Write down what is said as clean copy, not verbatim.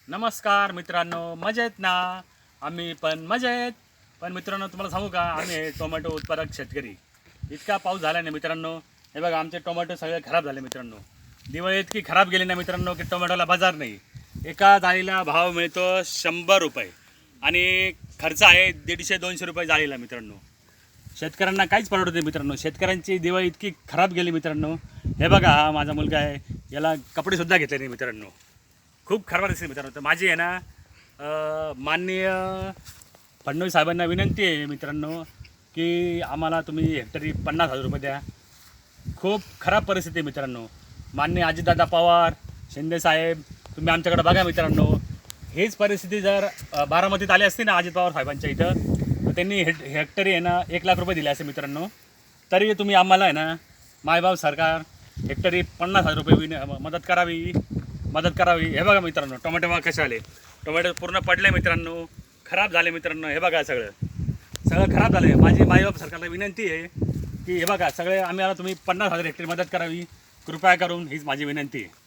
नमस्कार मित्रांनो, मजेत ना? आम्ही पण मजेत. पण मित्रांनो, तुम्हाला सांगू का, आम्ही आहे टोमॅटो उत्पादक शेतकरी. इतका पाऊस झाला ना मित्रांनो, हे बघा आमचे टोमॅटो सगळे खराब झाले मित्रांनो. दिवाळी इतकी खराब गेली ना मित्रांनो की टोमॅटोला बाजार नाही. एका जाळीला भाव मिळतो 100 रुपये आणि खर्च आहे 150-200 रुपये जाळीला मित्रांनो. शेतकऱ्यांना काहीच परवडत नाही मित्रांनो. शेतकऱ्यांची दिवाळी इतकी खराब गेली मित्रांनो. हे बघा, हा माझा मुलगा आहे, याला कपडेसुद्धा घेतले नाही मित्रांनो. खूप खराब दिसते मित्रांनो. तर माझी आहे ना माननीय फडणवीस साहेबांना विनंती आहे मित्रांनो की आम्हाला तुम्ही हेक्टरी 50,000 रुपये द्या. खूप खराब परिस्थिती आहे मित्रांनो. माननीय अजितदादा पवार, शिंदे साहेब, तुम्ही आमच्याकडे बघा मित्रांनो. हीच परिस्थिती जर बारामतीत आली असती ना अजित पवार साहेबांच्या इथं, तर त्यांनी हेक्टरी आहे ना 1 लाख रुपये दिले असे मित्रांनो. तरी तुम्ही आम्हाला आहे ना मायबाप सरकार हेक्टरी 50,000 रुपये मदत करावी. हे बघा मित्रांनो, टोमॅटो बघा कसे आले. टोमॅटो पूर्ण पडले मित्रांनो, खराब झाले मित्रांनो. हे बघा सगळं खराब झालं आहे. माझी मायबाप सरकारला विनंती आहे की हे बघा सगळे आम्हाला तुम्ही 50,000 हेक्टरी मदत करावी कृपया करून, हीच माझी विनंती आहे.